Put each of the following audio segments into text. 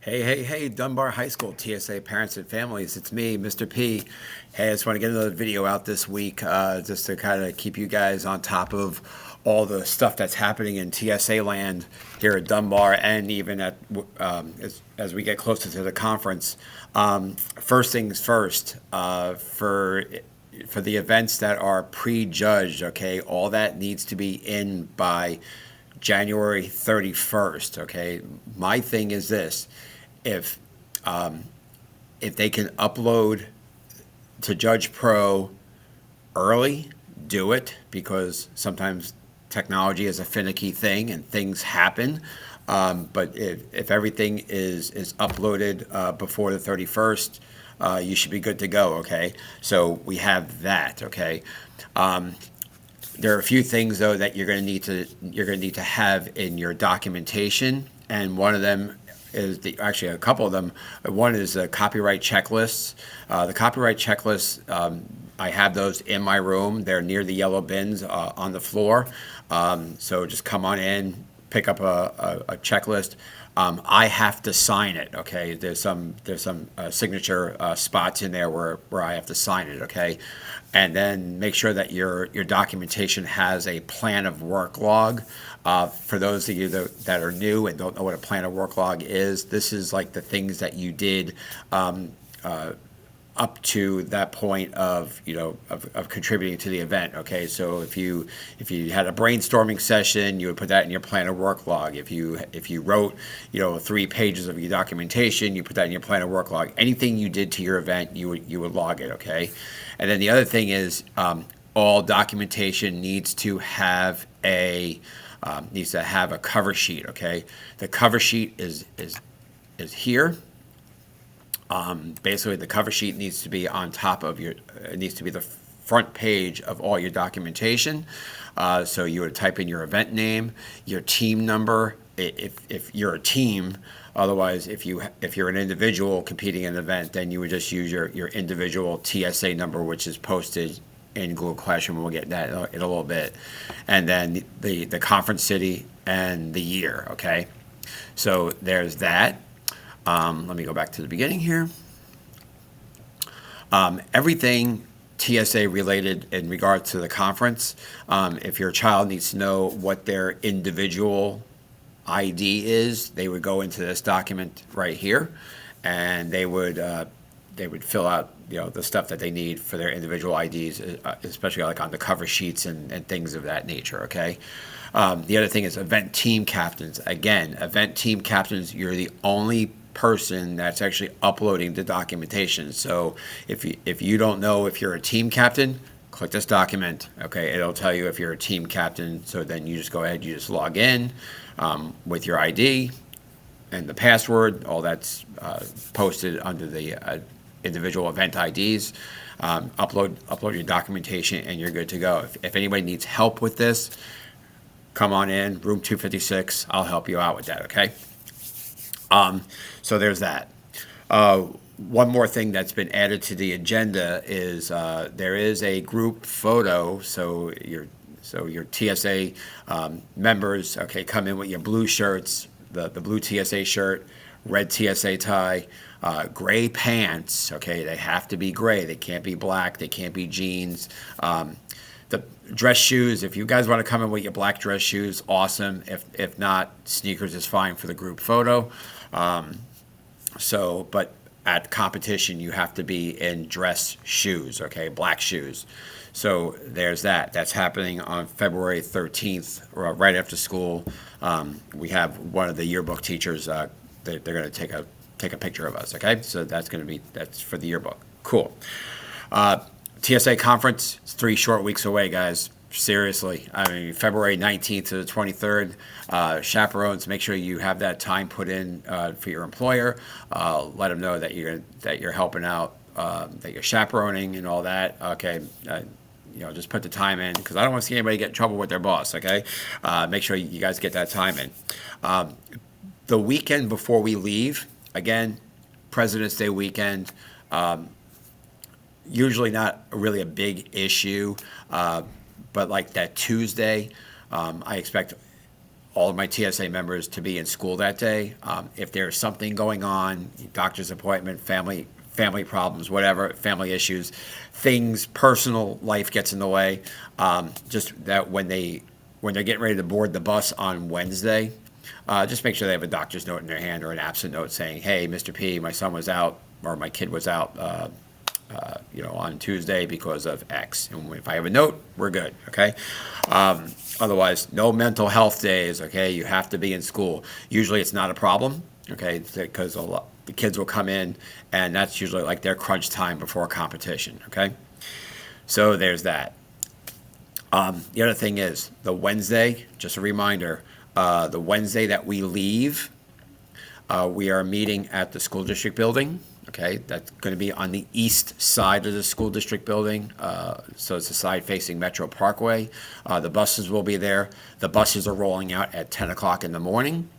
Hey, Dunbar High School, TSA Parents and Families. It's me, Mr. P. Hey, I just want to get another video out this week just to kind of keep you guys on top of all the stuff that's happening in TSA land here at Dunbar and even as we get closer to the conference. First things first, for the events that are prejudged, okay, all that needs to be in by January 31st, okay? My thing is this, if if they can upload to Judge Pro early, do it because sometimes technology is a finicky thing and things happen. But if everything is uploaded before the 31st, you should be good to go, okay? So we have that, okay? There are a few things though that you're going to need to have in your documentation, and one of them is actually a couple of them. One is the copyright checklists. The copyright checklists, I have those in my room. They're near the yellow bins on the floor. So just come on in, pick up a checklist. I have to sign it. Okay, there's some signature spots in there where I have to sign it. Okay, and then make sure that your documentation has a plan of work log. For those of you that are new and don't know what a plan of work log is, this is like the things that you did up to that point of of contributing to the event. Okay, so if you had a brainstorming session, you would put that in your plan of work log. If you wrote 3 pages of your documentation, you put that in your plan of work log. Anything you did to your event, you would log it. Okay, and then the other thing is all documentation needs to have a cover sheet. Okay, the cover sheet is here. Basically, the cover sheet needs to be on top of it needs to be the front page of all your documentation. So you would type in your event name, your team number, if you're a team. Otherwise, if you're an individual competing in an event, then you would just use your individual TSA number, which is posted in Google Classroom. We'll get that in a little bit. And then the conference city and the year, okay? So there's that. Let me go back to the beginning here. Everything TSA related in regards to the conference, if your child needs to know what their individual ID is, they would go into this document right here, and they would fill out the stuff that they need for their individual IDs, especially like on the cover sheets and things of that nature. Okay. The other thing is event team captains. Again, event team captains, you're the only person that's actually uploading the documentation. So if you don't know if you're a team captain, click this document. Okay, it'll tell you if you're a team captain. So then you just go ahead, you just log in with your ID and the password. All that's posted under the individual event IDs. Upload your documentation, and you're good to go. If anybody needs help with this, come on in, room 256. I'll help you out with that. Okay. So there's that. One more thing that's been added to the agenda is there is a group photo. So your TSA members, okay, come in with your blue shirts, the blue TSA shirt, red TSA tie, gray pants. Okay, they have to be gray. They can't be black. They can't be jeans. The dress shoes, if you guys want to come in with your black dress shoes, awesome. If not, sneakers is fine for the group photo. But at competition, you have to be in dress shoes, okay, black shoes. So there's that. That's happening on February 13th, right after school. We have one of the yearbook teachers. They're going to take a picture of us, okay? So that's for the yearbook. Cool. TSA conference is 3 short weeks away, guys. Seriously, I mean, February 19th to the 23rd. Chaperones, make sure you have that time put in for your employer. Let them know that you're helping out, that you're chaperoning and all that. Okay, just put the time in, because I don't want to see anybody get in trouble with their boss. Okay, make sure you guys get that time in. The weekend before we leave, again, President's Day weekend. Usually not really a big issue. But like that Tuesday, I expect all of my TSA members to be in school that day. If there's something going on, doctor's appointment, family problems, whatever, family issues, things, personal life gets in the way, just that when they're getting ready to board the bus on Wednesday, just make sure they have a doctor's note in their hand or an absent note saying, hey, Mr. P, my son was out or my kid was out on Tuesday because of X. And if I have a note, we're good, okay? Otherwise, no mental health days, okay? You have to be in school. Usually it's not a problem, okay, because the kids will come in, and that's usually like their crunch time before a competition, okay? So there's that. The other thing is, the Wednesday, just a reminder, the Wednesday that we leave, we are meeting at the school district building. Okay, that's going to be on the east side of the school district building. So it's the side facing Metro Parkway. The buses will be there. The buses are rolling out at 10 o'clock in the morning.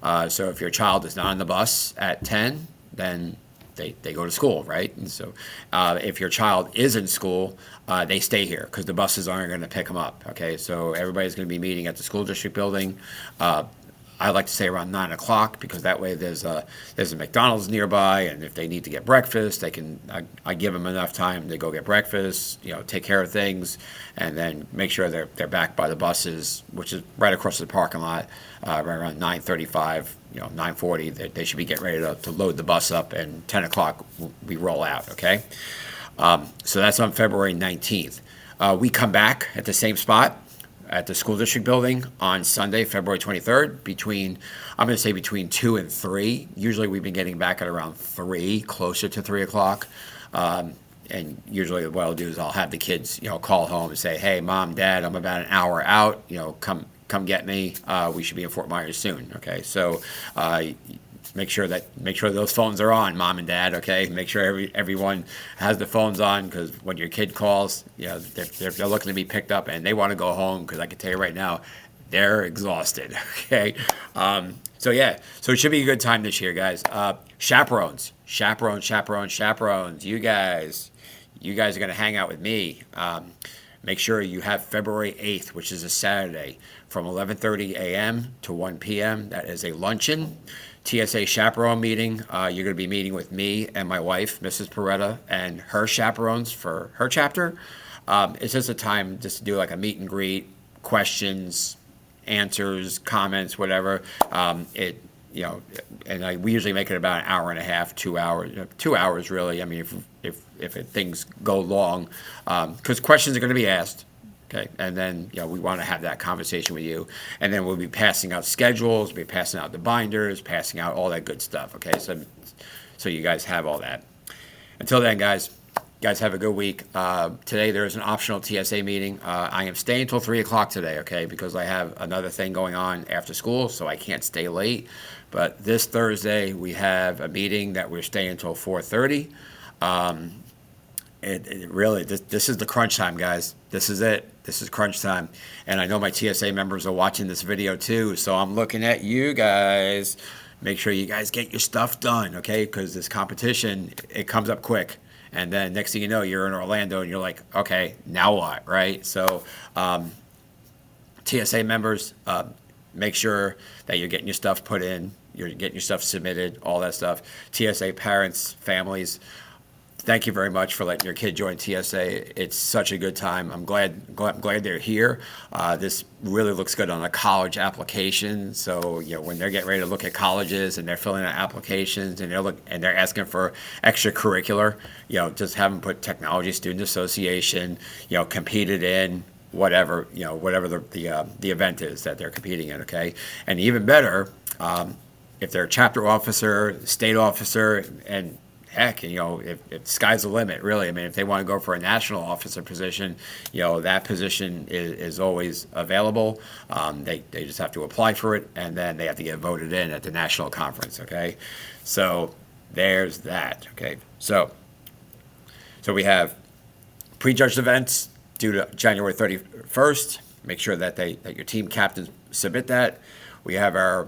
So if your child is not on the bus at 10, then they go to school, right? And so if your child is in school, they stay here because the buses aren't going to pick them up. Okay, so everybody's going to be meeting at the school district building. I like to say around 9 o'clock because that way there's a McDonald's nearby, and if they need to get breakfast, they can. I give them enough time to go get breakfast, take care of things, and then make sure they're back by the buses, which is right across the parking lot, right around 9:35, 9:40. They should be getting ready to load the bus up, and 10 o'clock we roll out. Okay, so that's on February 19th. We come back at the same spot at the school district building on Sunday, February 23rd, between 2 and 3. Usually we've been getting back at around 3, closer to 3 o'clock. And usually what I'll do is I'll have the kids, call home and say, hey, Mom, Dad, I'm about an hour out, come get me. We should be in Fort Myers soon. Okay, so make sure those phones are on, Mom and Dad. Okay, make sure everyone has the phones on, because when your kid calls, they're looking to be picked up and they want to go home, because I can tell you right now, they're exhausted. Okay, so it should be a good time this year, guys. Chaperones. You guys are gonna hang out with me. Make sure you have February 8th, which is a Saturday, from 11:30 a.m. to 1 p.m. That is a luncheon. TSA Chaperone meeting. You're going to be meeting with me and my wife, Mrs. Peretta, and her chaperones for her chapter. It's just a time just to do like a meet and greet, questions, answers, comments, whatever. We usually make it about an hour and a half, 2 hours, 2 hours really. I mean, if things go long, because questions are going to be asked. Okay, and then we want to have that conversation with you, and then we'll be passing out schedules, we'll be passing out the binders, passing out all that good stuff. Okay, so you guys have all that. Until then, guys have a good week. Today there is an optional TSA meeting. I am staying till 3 o'clock today. Okay, because I have another thing going on after school, so I can't stay late. But this Thursday we have a meeting that we're staying until 4:30. It really, this is the crunch time, guys. This is it. This is crunch time. And I know my TSA members are watching this video too, so I'm looking at you guys. Make sure you guys get your stuff done, okay? Because this competition, it comes up quick. And then next thing you know, you're in Orlando and you're like, okay, now what, right? So TSA members, make sure that you're getting your stuff put in, you're getting your stuff submitted, all that stuff. TSA parents, families, thank you very much for letting your kid join TSA. It's such a good time. I'm glad they're here. This really looks good on a college application. So when they're getting ready to look at colleges and they're filling out applications and they're asking for extracurricular, just have them put Technology Student Association, competed in whatever the event is that they're competing in. Okay, and even better, if they're a chapter officer, state officer, and heck, if sky's the limit, really. I mean, if they want to go for a national officer position, that position is always available. They just have to apply for it, and then they have to get voted in at the national conference, okay? So there's that, okay? So we have prejudged events due to January 31st. Make sure that your team captains submit that. We have our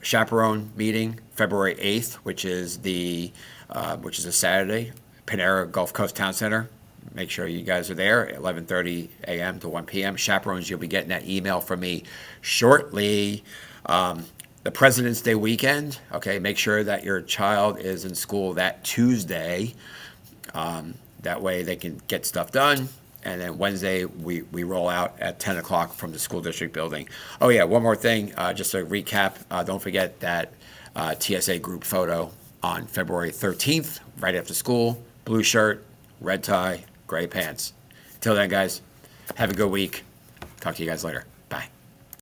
chaperone meeting February 8th, which is a Saturday, Panera Gulf Coast Town Center. make sure you guys are there at 11:30 a.m. to 1 p.m. Chaperones, you'll be getting that email from me shortly. The President's Day weekend, okay, make sure that your child is in school that Tuesday. That way they can get stuff done. And then Wednesday, we roll out at 10 o'clock from the school district building. Oh, yeah, one more thing, just to recap, don't forget that TSA group photo on February 13th, right after school. Blue shirt, red tie, gray pants. Until then, guys, have a good week. Talk to you guys later.